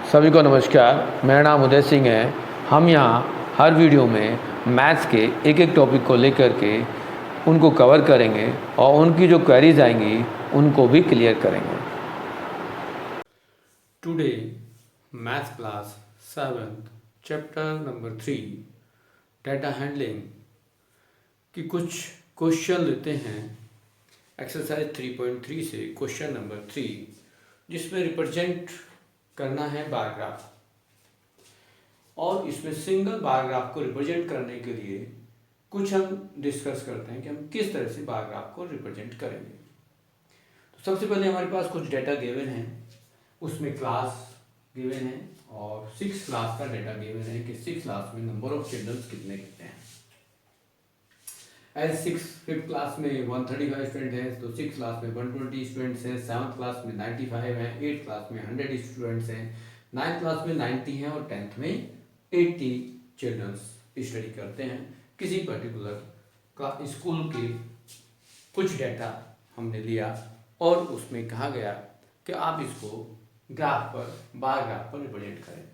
सभी को नमस्कार। मेरा नाम उदय सिंह है। हम यहाँ हर वीडियो में मैथ्स के एक एक टॉपिक को लेकर के उनको कवर करेंगे और उनकी जो क्वेरीज आएंगी उनको भी क्लियर करेंगे। Today maths class 7th chapter number 3 data handling की कुछ क्वेश्चन लेते हैं। एक्सरसाइज 3.3 से क्वेश्चन नंबर 3, जिसमें रिप्रेजेंट करना है बार ग्राफ, और इसमें सिंगल बार ग्राफ को रिप्रेजेंट करने के लिए कुछ हम डिस्कस करते हैं कि हम किस तरह से बार ग्राफ को रिप्रेजेंट करेंगे। तो सबसे पहले हमारे पास कुछ डेटा गिवन है, उसमें क्लास गिवन है और 6 क्लास का डेटा गिवन है कि 6 क्लास में नंबर ऑफ चिल्ड्रंस कितने कितने हैं। एज 5th क्लास में 135 स्टूडेंट हैं, तो 6 क्लास में 120 स्टूडेंट्स हैं, 7th क्लास में 95 हैं, 8th क्लास में 100 स्टूडेंट्स हैं, 9th क्लास में 90 हैं और 10th में 80 चिल्ड्रंस स्टडी करते हैं। किसी पर्टिकुलर का स्कूल के कुछ डेटा हमने लिया और उसमें कहा गया कि आप इसको ग्राफ पर, बार ग्राफ पर रिप्रेजेंट करें।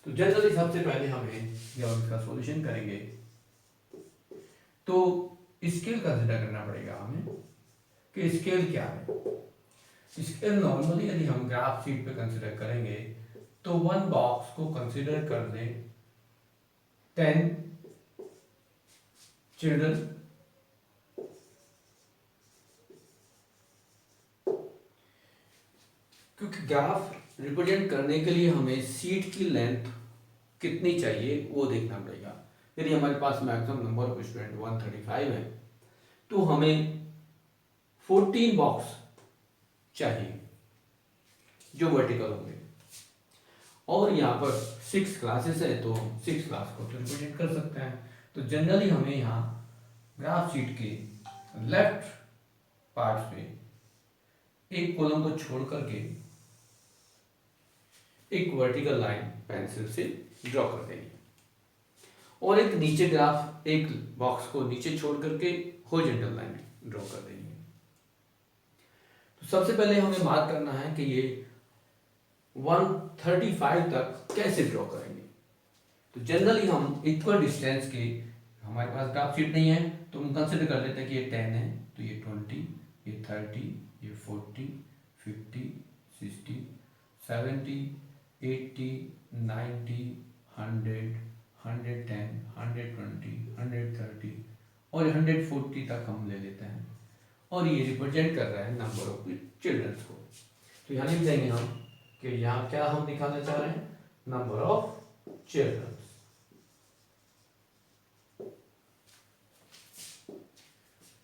तो जनरली सबसे पहले हमें जब हम इसका सॉल्यूशन करेंगे तो स्केल कंसिडर करना पड़ेगा हमें कि स्केल क्या है। स्केल नॉर्मली यदि हम ग्राफ शीट पे कंसिडर करेंगे तो वन बॉक्स को कंसिडर कर दें 10 चिल्ड्रन, क्योंकि ग्राफ रिप्रेजेंट करने के लिए हमें सीट की लेंथ कितनी चाहिए वो देखना पड़ेगा। यदि हमारे पास मैक्सिमम नंबर ऑफ स्टूडेंट 135 है तो हमें 14 बॉक्स चाहिए जो वर्टिकल होंगे, और यहाँ पर 6 क्लासेस है तो हम 6 क्लास को तो रिप्रेजेंट कर सकते हैं। तो जनरली हमें यहाँ ग्राफ शीट के लेफ्ट पार्ट पे एक कॉलम को छोड़ करके एक वर्टिकल लाइन पेंसिल से ड्रॉ कर देंगे और एक नीचे ग्राफ, एक बॉक्स को नीचे छोड़ करके हॉरिजॉन्टल लाइन ड्रॉ कर देंगे। तो सबसे पहले हमें मार्क करना है कि ये 135 तक कैसे ड्रॉ करेंगे। तो जनरली हम इक्वल डिस्टेंस के, हमारे पास ग्राफ शीट नहीं है तो हम कंसिडर कर लेते हैं कि ये 10 है तो ये 20, ये 30, ये 40, 50, 60, 70, 80, 90, 100, 110, 120, 130 और 140 तक हम ले लेते हैं, और ये रिप्रेजेंट कर रहा है नंबर ऑफ चिल्ड्रंस को। तो यहाँ लिख देंगे हम कि यहाँ क्या हम दिखाना चाह रहे हैं, नंबर ऑफ चिल्ड्रंस।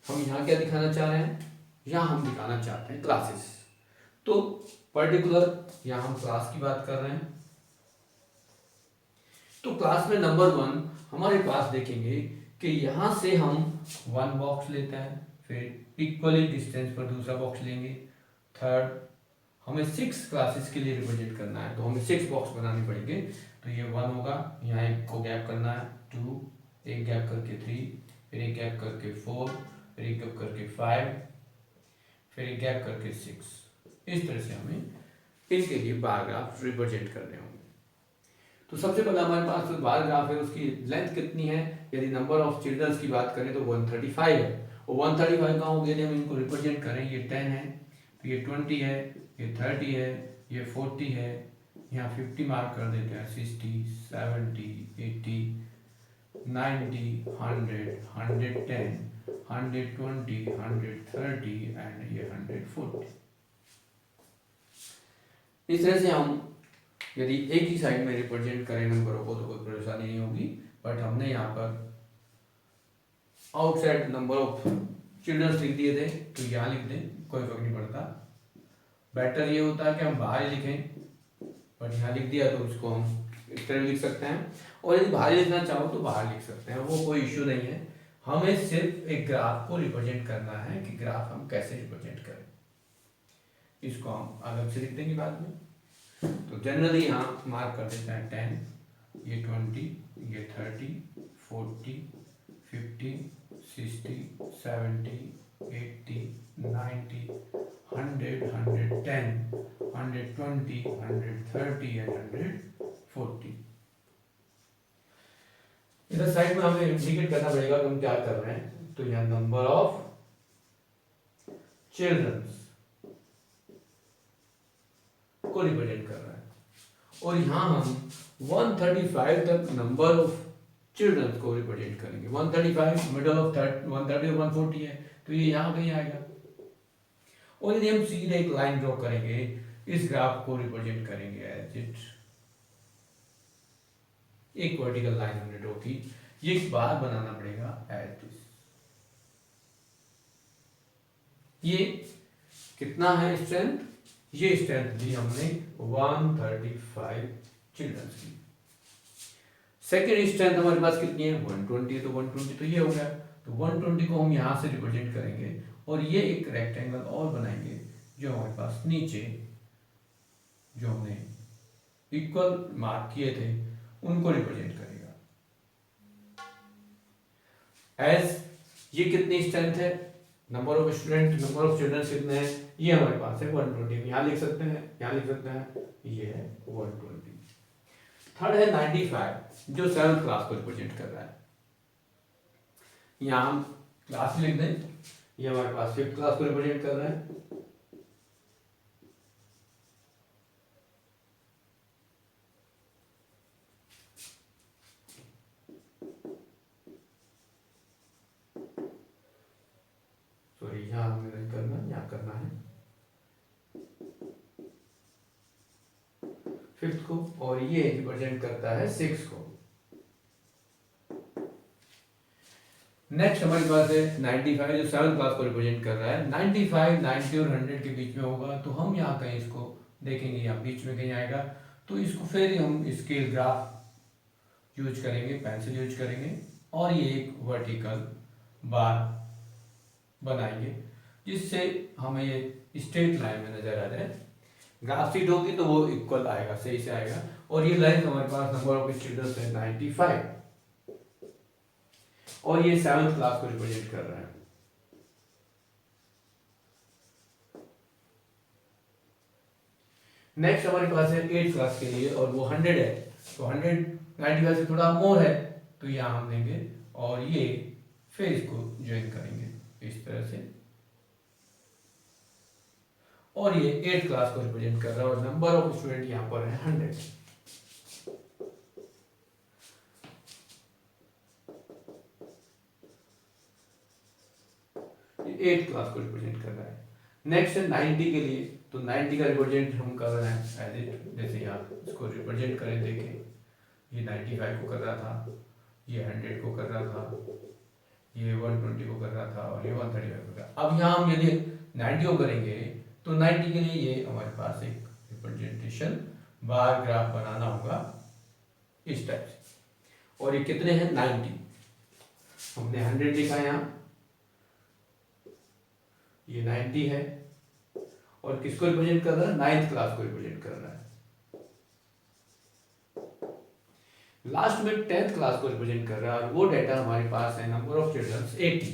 हम यहाँ क्या दिखाना चाह रहे हैं, यहाँ हम दिखाना चाहते हैं क्लासेस। तो पर्टिकुलर यहाँ हम क्लास की बात कर रहे हैं। तो क्लास में नंबर 1 हमारे पास देखेंगे कि यहाँ से हम 1 बॉक्स लेते हैं, फिर इक्वली डिस्टेंस पर दूसरा बॉक्स लेंगे, थर्ड हमें 6 क्लासेस के लिए रिप्रेजेंट करना है तो हमें 6 बॉक्स बनाने पड़ेंगे। तो ये 1 होगा, यहाँ एक को गैप करना है 2, एक गैप करके 3, फिर एक गैप करके 4, फिर एक गैप करके 5, फिर एक गैप करके 6। इस तरह से हमें इनके लिए बार ग्राफ रिप्रेजेंट करने होंगे। तो सबसे पहले हमारे पास जो बार ग्राफ है उसकी लेंथ कितनी है। यदि नंबर ऑफ चिल्ड्रंस की बात करें तो 135 है, और 135 कहाँ हो गया, हम इनको रिप्रेजेंट करें, ये 10 है तो ये 20 है, ये 30 है, ये 40 है, यहाँ 50 मार्क कर देते हैं, 60, 70, 80, 90, 100, 110, 120, 130 एंड ये 140। इस तरह से हम यदि एक ही साइड में रिप्रेजेंट करें नंबरों को तो कोई परेशानी नहीं होगी, बट हमने यहाँ पर आउटसाइड नंबर ऑफ चिल्ड्रंस लिख दिए थे तो यहाँ लिख दें, कोई फर्क नहीं पड़ता। बेटर ये होता है कि हम बाहर ही लिखें, बट यहाँ लिख दिया तो उसको हम इस तरह लिख सकते हैं, और यदि बाहर लिखना चाहो तो बाहर लिख सकते हैं, वो कोई इश्यू नहीं है। हमें सिर्फ एक ग्राफ को रिप्रेजेंट करना है कि ग्राफ हम कैसे रिप्रेजेंट करें, इसको हम अलग से लिख देंगे बाद में। तो जनरली यहाँ मार्क कर देते हैं 10, ये 20, ये 30, 40, 50, 60, 70, 80, 90, 100, 110, 120, 130 एंड 140। इधर साइड में हमें इंडिकेट करना पड़ेगा कि हम क्या कर रहे हैं। तो यहाँ नंबर ऑफ चिल्ड्रंस को रिप्रेजेंट कर रहा है, और यहाँ हम 135 तक नंबर ऑफ चिल्ड्रंस को रिप्रेजेंट करेंगे। 135 मिडल ऑफ 130 और 140 है, तो ये यहाँ कहीं आएगा। और यदि हम सीधे एक लाइन ड्रॉ करेंगे, इस ग्राफ को रिप्रेजेंट करेंगे एज इट, एक वर्टिकल लाइन हमने ड्रॉ की, ये एक बार बनाना पड़ेगा एज दिस। ये कितना है स्ट्रेंथ, ये स्ट्रेंथ दी हमने 135 चिल्ड्रंस की। सेकेंड स्ट्रेंथ हमारे पास कितनी है, 120, तो 120 तो ये हो गया। तो 120 को हम यहां से रिप्रेजेंट करेंगे, और ये एक रेक्टेंगल और बनाएंगे जो हमारे पास नीचे जो हमने इक्वल मार्क किए थे उनको रिप्रेजेंट करेगा। एज ये कितनी स्ट्रेंथ है, number of student, number of children कितने हैं, ये हमारे पास है 120। यहाँ लिख सकते हैं, यहाँ लिख सकते हैं, ये है 120। थर्ड है 95 जो 7th क्लास को रिप्रेजेंट कर रहा है। यहाँ हम क्लास लिख दें, ये हमारे पास 5th क्लास को रिप्रेजेंट कर रहा है। सॉरी, यहाँ हमें नहीं करना, यहाँ करना है 5th को, और ये रिप्रेजेंट करता है 6 को। नेक्स्ट हमारे पास है 95 जो 7th क्लास को रिप्रेजेंट कर रहा है। 95, 90 और 100 के बीच में होगा, तो हम यहाँ कहीं इसको देखेंगे, यहाँ बीच में कहीं आएगा, तो इसको फिर हम स्केल ग्राफ यूज करेंगे, पेंसिल यूज करेंगे, और ये एक वर्टिकल बार बनाएंगे जिससे हमें ये स्ट्रेट लाइन में नजर आ जाए। ग्राफ शीट होगी तो वो इक्वल आएगा, सही से आएगा। और ये लाइन हमारे पास नंबर ऑफ चिल्ड्रन है 95, और ये 7th क्लास को रिप्रेजेंट कर रहा है। नेक्स्ट हमारे पास है 8th क्लास के लिए, और वो 100 है, तो 100 95 से थोड़ा मोर है, तो यहां हम देंगे, और ये फिर इसको ज्वाइन करेंगे इस तरह से, और ये 8th क्लास को रिप्रेजेंट कर रहा है, और नंबर ऑफ स्टूडेंट यहां पर है 100। ये 8th क्लास को रिप्रेजेंट कर रहा है। नेक्स्ट है 90 के लिए, तो 90 का रिप्रेजेंट हम कर रहे हैं एज इट, जैसे यहाँ इसको रिप्रेजेंट करें, देखें ये 95 को कर रहा था, ये 100 को कर रहा था, ये 120 को कर रहा था, और ये 135 को कर रहा था। अब यहाँ हम यदि 90 को करेंगे, तो 90 के लिए ये हमारे पास एक रिप्रेजेंटेशन बार ग्राफ बनाना होगा इस टाइप से। और ये कितने हैं, 90, हमने 100 लिखा है यहाँ, ये 90 है, और किसको रिप्रेजेंट कर रहा है, 9th क्लास को रिप्रेजेंट कर रहा है। लास्ट में 10th क्लास को रिप्रेजेंट कर रहा है, और वो डेटा हमारे पास है नंबर ऑफ चिल्ड्रन 80।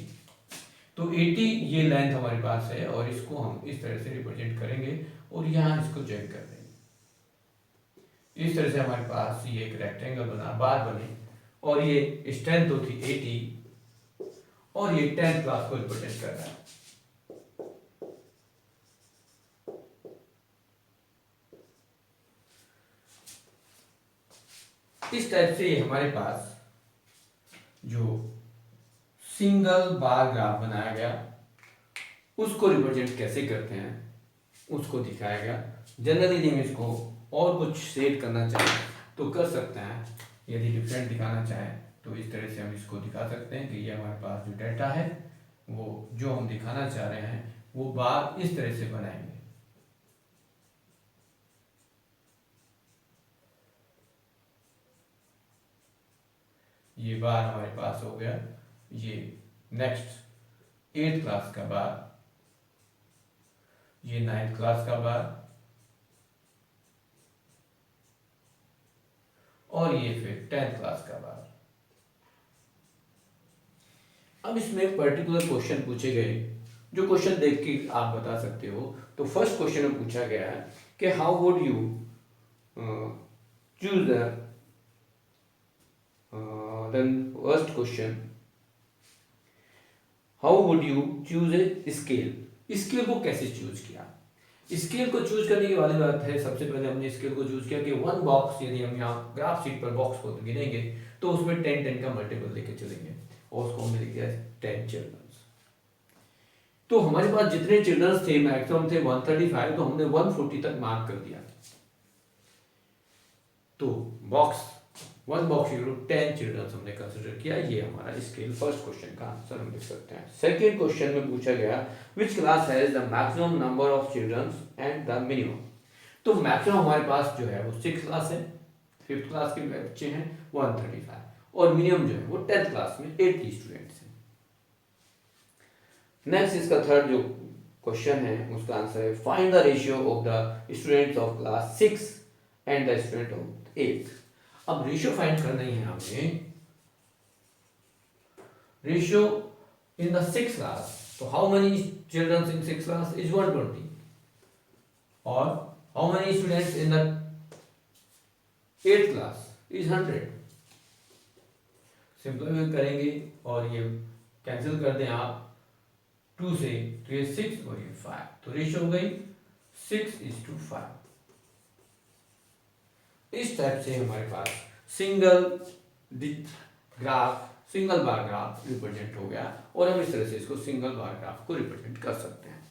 तो 80 ये लेंथ हमारे पास है, और इसको हम इस तरह से रिप्रेजेंट करेंगे, और यहाँ इसको ज्वाइन कर देंगे। इस तरह से हमारे पास ये एक रेक्टेंगल बना, बार बनी, और ये स्ट्रेंथ तो थी 80, और ये 10th क्लास को रिप्रेजेंट कर रहा है। इस टाइप से हमारे पास जो सिंगल बार ग्राफ बनाया गया उसको रिप्रेजेंट कैसे करते हैं उसको दिखाया गया। जनरली हम इसको और कुछ सेट करना चाहें तो कर सकते हैं, यदि डिफरेंट दिखाना चाहें तो इस तरह से हम इसको दिखा सकते हैं कि ये हमारे पास जो डाटा है वो जो हम दिखाना चाह रहे हैं वो बार इस तरह से बनाएंगे। ये बार हमारे पास हो गया, ये नेक्स्ट 8th क्लास का बार, ये 9th क्लास का बार, और ये फिर 10th क्लास का बार। अब इसमें पर्टिकुलर क्वेश्चन पूछे गए जो क्वेश्चन देख के आप बता सकते हो। तो फर्स्ट क्वेश्चन में पूछा गया है कि how would you choose then first question, how would you choose a scale. Scale को कैसे चूज किया। स्केल को चूज करने की वाली बात है, सबसे पहले हमने स्केल को चूज किया कि वन बॉक्स, यदि हम यहाँ ग्राफ शीट पर बॉक्स को गिनेंगे तो उसमें 10 का मल्टीपल लेके चलेंगे और उसको हमने लिख दिया 10 चिल्ड्रंस। तो हमारे पास जितने चिल्ड्रंस थे मैक्सिमम थे 135, तो हमने 140 तक मार्क कर दिया। तो one box equal to 10 childrens हमने कंसिडर किया। ये हमारा स्केल फर्स्ट क्वेश्चन का आंसर हम लिख सकते हैं। सेकंड क्वेश्चन में पूछा गया which class has the maximum number of childrens and the minimum. तो मैक्सिमम हमारे पास जो है वो 6 क्लास है, 5th क्लास के बच्चे हैं 135, और मिनिमम जो है वो 10th क्लास में 80 स्टूडेंट्स हैं। नेक्स्ट इसका थर्ड जो क्वेश्चन है उसका आंसर है find the ratio of the students of class 6 and the student of 8th। अब रेशियो फाइंड करना ही है हमें। Ratio in the 6th class, तो how many children in 6th class is 120, और how many students in the 8th class is 100। Simple करेंगे और ये कैंसिल कर दें आप 2 से, तो ये 6 और ये 5, तो रेशियो हो गई 6:5। इस टाइप से हमारे पास सिंगल बार ग्राफ रिप्रेजेंट हो गया, और हम इस तरह से इसको सिंगल बार ग्राफ को रिप्रेजेंट कर सकते हैं।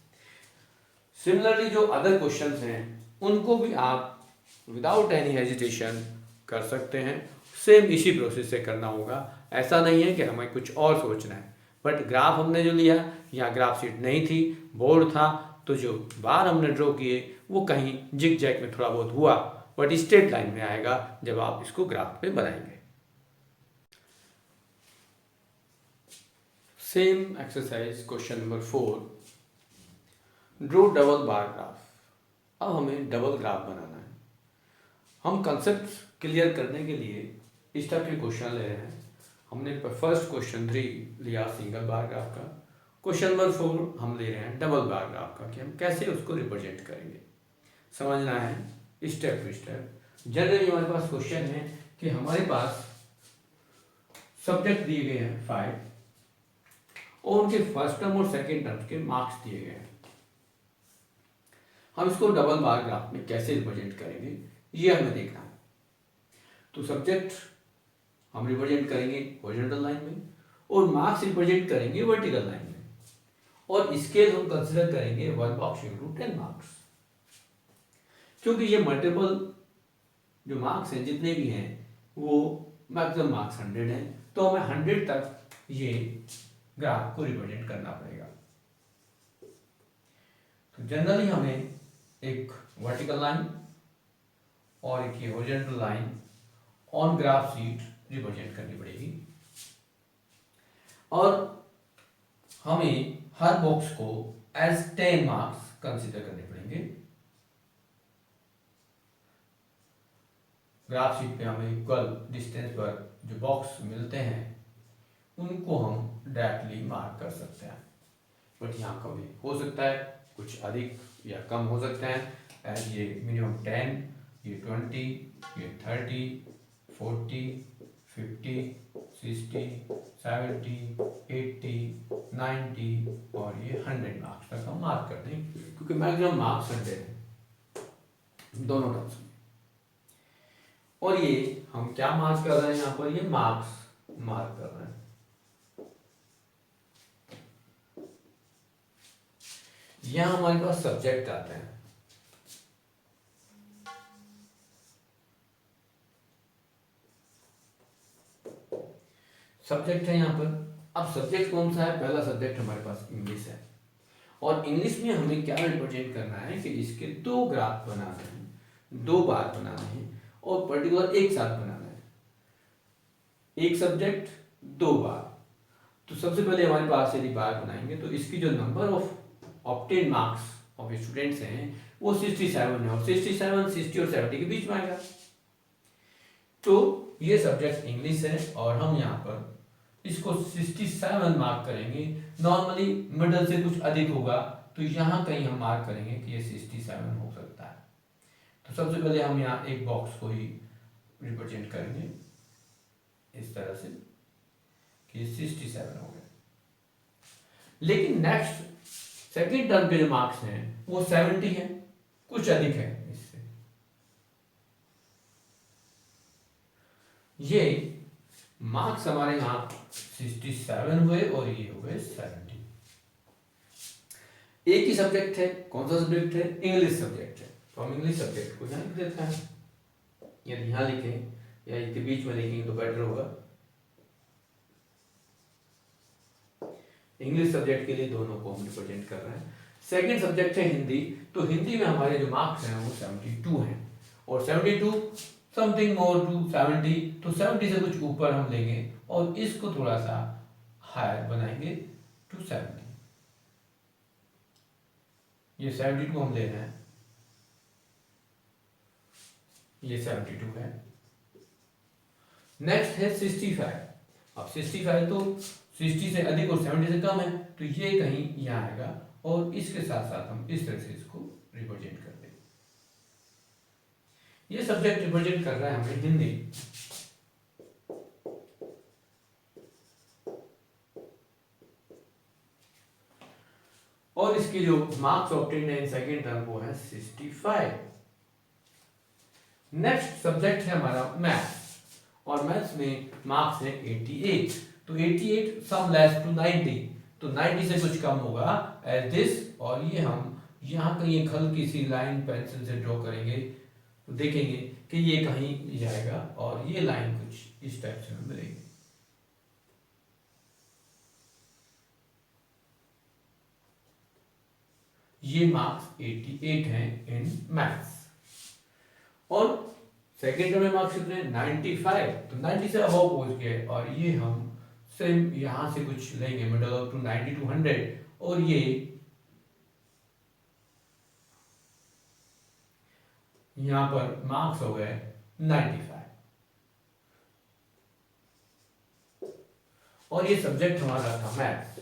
सिमिलरली जो अदर क्वेश्चंस हैं उनको भी आप विदाउट एनी हेजिटेशन कर सकते हैं। सेम इसी प्रोसेस से करना होगा, ऐसा नहीं है कि हमें कुछ और सोचना है। बट ग्राफ हमने जो लिया, यहाँ ग्राफ शीट नहीं थी, बोर्ड था, तो जो बार हमने ड्रॉ किए वो कहीं जिग जैग में थोड़ा बहुत हुआ, बट स्ट्रेट लाइन में आएगा जब आप इसको ग्राफ पे बनाएंगे। Same exercise question number 4, draw double bar graph. अब हमें डबल ग्राफ बनाना है। हम कंसेप्ट क्लियर करने के लिए इस टाइप के क्वेश्चन ले रहे हैं। हमने फर्स्ट क्वेश्चन 3 लिया सिंगल बार ग्राफ का, क्वेश्चन नंबर 4 हम ले रहे हैं डबल बार ग्राफ का, कि हम कैसे उसको रिप्रेजेंट करेंगे। समझना है स्टेप टू स्टेप। जनरली हमारे पास क्वेश्चन है कि हमारे पास सब्जेक्ट दिए गए हैं 5 और उनके फर्स्ट टर्म और सेकेंड टर्म के मार्क्स दिए गए हैं। हम इसको डबल बार ग्राफ में कैसे रिप्रेजेंट करेंगे ये हमें देखना है। तो सब्जेक्ट हम रिप्रेजेंट करेंगे हॉरिजॉन्टल लाइन में, और मार्क्स रिप्रेजेंट करेंगे वर्टिकल लाइन में, और स्केल हम कंसीडर करेंगे 1 बॉक्स इनटू 10 मार्क्स। क्योंकि ये मल्टीपल जो मार्क्स हैं जितने भी हैं वो मैक्सिमम मार्क्स 100 हैं, तो हमें 100 तक ये ग्राफ को रिप्रेजेंट करना पड़ेगा। तो जनरली हमें एक वर्टिकल लाइन और एक ये horizontal line on graph sheet represent करनी पड़ेगी, और हमें हर बॉक्स को एज 10 मार्क्स कंसीडर करने पड़ेंगे। ग्राफ शीट पे हमें इक्वल डिस्टेंस पर जो बॉक्स मिलते हैं उनको हम डायरेक्टली मार्क कर सकते हैं, बट यहाँ कभी हो सकता है कुछ अधिक या कम हो सकते हैं, एज ये मिनिमम 10, ये 20, ये 30, 40, 50, 60, 70, 80, 90 और ये 100 मार्क्स तक हम मार्क कर दें, क्योंकि मैक्सिमम मार्क्स 100 हैं दोनों टर्म्स में। और ये हम क्या मार्क कर रहे हैं यहाँ पर, ये मार्क्स मार्क कर रहे हैं। यहाँ हमारे पास सब्जेक्ट आते हैं। सब्जेक्ट है यहाँ पर। अब सब्जेक्ट कौन सा है, पहला सब्जेक्ट हमारे पास इंग्लिश है, और इंग्लिश में हमें क्या रिप्रेजेंट करना है कि इसके 2 ग्राफ बनाने हैं, 2 बार बनाने हैं, और पर्टिकुलर एक साथ बनाना है। एक सब्जेक्ट 2 बार। तो सबसे पहले हमारे पास यदि बार बनाएंगे तो इसकी जो number of obtain marks of students हैं वो 67 है, और 67, 60 और 70 के बीच में आएगा। तो ये सब्जेक्ट इंग्लिश है, और हम यहाँ पर इसको 67 मार्क करेंगे। नॉर्मली मिडल से कुछ अधिक होगा तो यहाँ कहीं हम मार्क करेंगे कि ये 67 हो सकता है। तो सबसे पहले हम यहाँ एक बॉक्स को ही रिप्रेजेंट करेंगे इस तरह से कि 67 हो गया। लेकिन नेक्स्ट सेकेंड टर्म के जो मार्क्स हैं वो 70 हैं, कुछ अधिक है इससे। ये मार्क्स हमारे यहाँ 67 हुए और ये हो गए 70। एक ही सब्जेक्ट है, कौन सा सब्जेक्ट है? इंग्लिश सब्जेक्ट है। तो हम इंग्लिश सब्जेक्ट को यहाँ लिख देते हैं, यदि यहाँ लिखें या इसके बीच में लिखेंगे तो बेटर होगा। इंग्लिश सब्जेक्ट के लिए दोनों को हम रिप्रेजेंट कर रहे हैं। सेकंड सब्जेक्ट है हिंदी, तो हिंदी में हमारे जो मार्क्स हैं वो 72 हैं और 72 समथिंग मोर टू 70, तो 70 से कुछ ऊपर हम लेंगे और इसको थोड़ा सा हायर बनाएंगे टू 70। ये 72 हम ले रहे हैं, ये 72 है। नेक्स्ट है 65। अब 65 तो 60 से अधिक और 70 से कम है, तो ये कहीं यहाँ आएगा और इसके साथ साथ हम इस तरह से इसको रिप्रेजेंट कर देंगे। ये सब्जेक्ट रिप्रेजेंट कर रहा है हमें हिंदी। और इसके जो मार्क्स ऑब्टेन्ड है इन सेकेंड टर्म वो है 65। नेक्स्ट सब्जेक्ट है हमारा मैथ्स और मैथ्स में मार्क्स है 88। तो 88 सम लेस टू 90, तो 90 से कुछ कम होगा एज दिस। और ये हम यहाँ कहीं एक हल्की सी लाइन पेंसिल से ड्रॉ करेंगे तो देखेंगे कि ये कहीं जाएगा और ये लाइन कुछ इस टाइप से हमें मिलेगी। ये मार्क्स 88 हैं इन मैथ्स। और सेकेंड टर्म में मार्क्स कितने? 95, तो 90 से अबव पहुंच गए और ये हम सेम यहां से कुछ लेंगे मिडल ऑफ टू 90 टू 100 और ये यहां पर मार्क्स हो गए 95। और ये सब्जेक्ट हमारा था मैथ्स।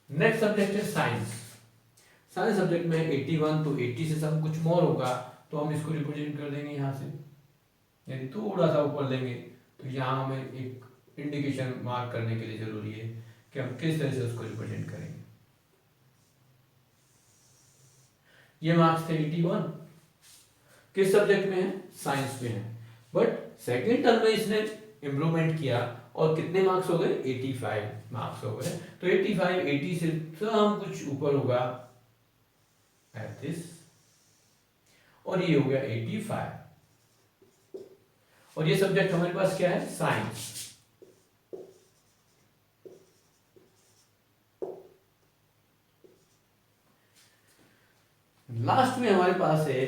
नेक्स्ट सब्जेक्ट है साइंस। साइंस सब्जेक्ट में 81, तो 80 से सब कुछ मोर होगा तो हम इसको रिप्रेजेंट कर देंगे यहाँ से। यदि थोड़ा सा ऊपर लेंगे तो यहाँ हमें एक इंडिकेशन मार्क करने के लिए जरूरी है कि हम किस तरह से उसको रिप्रेजेंट करेंगे। ये मार्क्स थे 81, किस सब्जेक्ट में है? साइंस में है। बट सेकेंड टर्म में इसने इंप्रूवमेंट किया और कितने मार्क्स हो गए? 85 मार्क्स हो गए। तो 85 80 से सब कुछ ऊपर होगा एट दिस और ये हो गया 85। और ये सब्जेक्ट हमारे पास क्या है? साइंस। लास्ट में हमारे पास है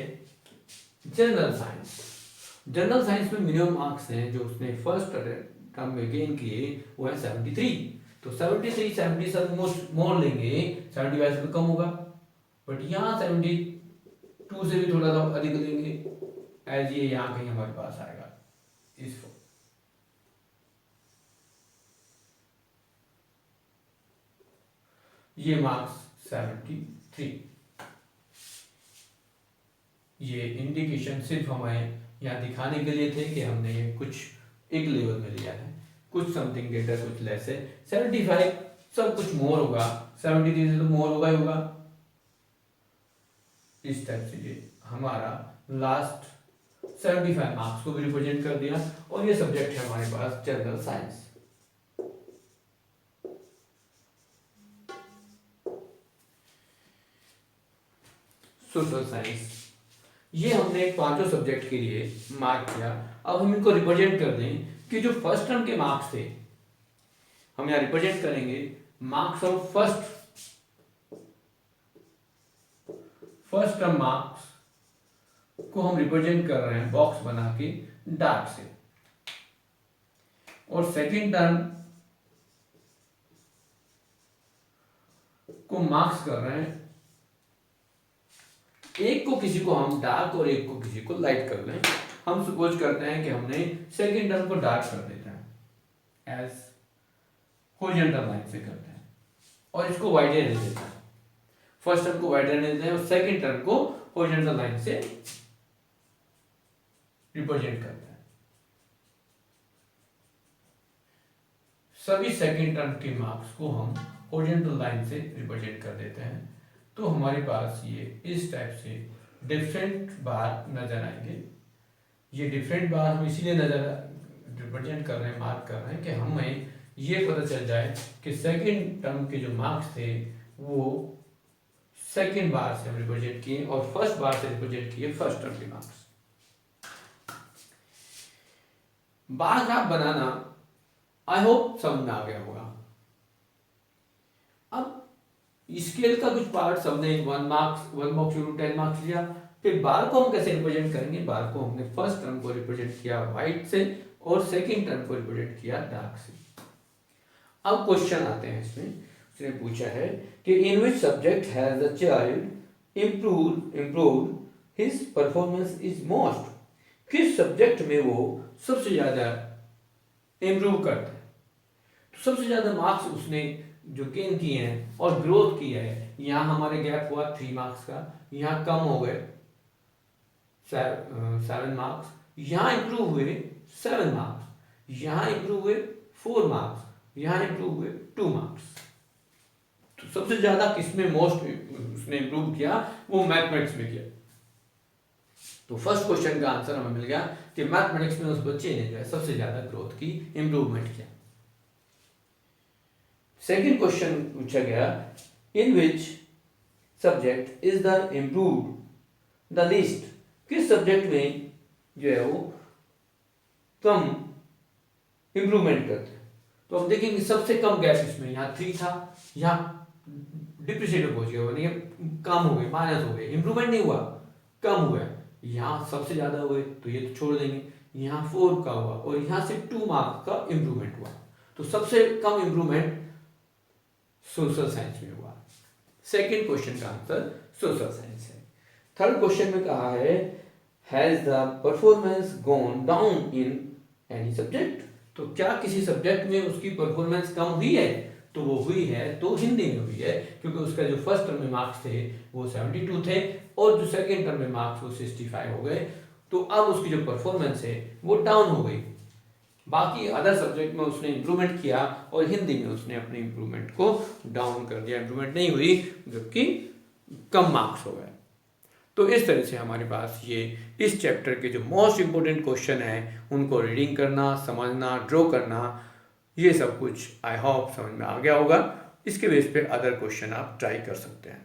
जनरल साइंस। जनरल साइंस में मिनिमम मार्क्स हैं जो उसने फर्स्ट टर्म में गेन किए वो है 73। तो 73 70 से मोर लेंगे, 75 से कम होगा। बट यहाँ 72 से भी थोड़ा सा अधिक लेंगे एज ये यहाँ कहीं हमारे पास आएगा इस ये मार्क्स 73। ये इंडिकेशन सिर्फ हमें यहाँ दिखाने के लिए थे कि हमने ये कुछ एक लेवल में लिया है, कुछ समथिंग ग्रेटर कुछ लेस है। 75 सब कुछ मोर होगा, 73 से तो मोर होगा ही होगा। इस टाइप से ये हमारा लास्ट 75 मार्क्स को भी रिप्रेजेंट कर दिया। और ये सब्जेक्ट है हमारे पास जनरल साइंस। सोशल साइंस, ये हमने पांचों सब्जेक्ट के लिए मार्क किया। अब हम इनको रिप्रेजेंट कर दें कि जो फर्स्ट टर्म के मार्क्स थे हम यहाँ रिप्रेजेंट करेंगे marks of first term marks को हम रिप्रेजेंट कर रहे हैं बॉक्स बना के डार्क से। और सेकेंड टर्म को मार्क्स कर रहे हैं एक को किसी को हम डार्क और एक को किसी को लाइट कर लें। हम सपोज करते हैं कि हमने सेकेंड टर्म को डार्क कर देते हैं, एज हॉरिजॉन्टल लाइन से करते हैं, और इसको वाइड रहने देते हैं। फर्स्ट टर्म को वाइड रहने देते हैं और सेकेंड टर्म को हॉरिजॉन्टल लाइन से रिप्रेजेंट करते हैं। सभी सेकेंड टर्म के मार्क्स को हम हॉरिजॉन्टल लाइन से रिप्रेजेंट कर देते हैं। तो हमारे पास ये इस टाइप से डिफरेंट बार नजर आएंगे। ये डिफरेंट बार हम इसीलिए नजर रिप्रेजेंट कर रहे हैं, मार्क कर रहे हैं कि हमें ये पता चल जाए कि सेकेंड टर्म के जो मार्क्स थे वो सेकेंड बार से हम रिप्रेजेंट किए और फर्स्ट बार से रिप्रेजेंट किए फर्स्ट टर्म के marks. Bar graph banana I hope समझ में आ गया होगा। अब स्केल का कुछ पार्ट सबने 1 बॉक्स 10 मार्क्स लिया। फिर बार को हम कैसे रिप्रेजेंट करेंगे? बार को हमने फर्स्ट टर्म को रिप्रेजेंट किया व्हाइट से और सेकेंड टर्म को रिप्रेजेंट किया डार्क से। अब क्वेश्चन आते हैं इसमें। उसने पूछा है कि in which subject has the child improved his performance is most. किस सब्जेक्ट में वो सबसे ज्यादा इम्प्रूव करता है? तो सबसे ज्यादा मार्क्स उसने जो गेन किए हैं और ग्रोथ की है, यहाँ हमारे गैप हुआ 3 मार्क्स का, यहाँ कम हो गए 7 मार्क्स, यहाँ इंप्रूव हुए 7 मार्क्स, यहाँ इंप्रूव हुए 4 मार्क्स, यहाँ इंप्रूव हुए 2 मार्क्स। तो सबसे ज्यादा किसमें मोस्ट उसने इंप्रूव किया? वो मैथमेटिक्स में किया। तो फर्स्ट क्वेश्चन का आंसर हमें मिल गया कि मैथमेटिक्स में उस बच्चे ने जो है सबसे ज्यादा ग्रोथ की, इंप्रूवमेंट किया। सेकेंड क्वेश्चन पूछा गया in which subject is the improved the least. किस सब्जेक्ट में जो है वो कम इंप्रूवमेंट करते हैं? तो हम देखेंगे सबसे कम गैप इसमें यहाँ 3 था, यहाँ डिप्रिशिएट पहुंच गया, कम हो गए, माइनस हो गए, इंप्रूवमेंट नहीं हुआ, कम हुआ। यहाँ सबसे ज्यादा हुए तो ये तो छोड़ देंगे, यहाँ 4 का हुआ और यहाँ से 2 मार्क्स का इंप्रूवमेंट हुआ। तो सबसे कम इंप्रूवमेंट सोशल साइंस में हुआ। सेकेंड क्वेश्चन का आंसर सोशल साइंस है। थर्ड क्वेश्चन में कहा है has the performance gone down in any subject. तो क्या किसी सब्जेक्ट में उसकी परफॉर्मेंस कम हुई है? तो वो हुई है तो हिंदी में हुई है, क्योंकि उसका जो फर्स्ट टर्म में मार्क्स थे वो 72 थे और जो सेकेंड टर्म में मार्क्स वो 65 हो गए। तो अब उसकी जो परफॉर्मेंस है वो डाउन हो गई। बाकी अदर सब्जेक्ट में उसने इंप्रूवमेंट किया और हिंदी में उसने अपने इंप्रूवमेंट को डाउन कर दिया, इंप्रूवमेंट नहीं हुई, जबकि कम मार्क्स हो गए। तो इस तरह से हमारे पास ये इस चैप्टर के जो मोस्ट इंपोर्टेंट क्वेश्चन हैं उनको रीडिंग करना, समझना, ड्रॉ करना, ये सब कुछ आई होप समझ में आ गया होगा। इसके बेस पे अदर क्वेश्चन आप ट्राई कर सकते हैं।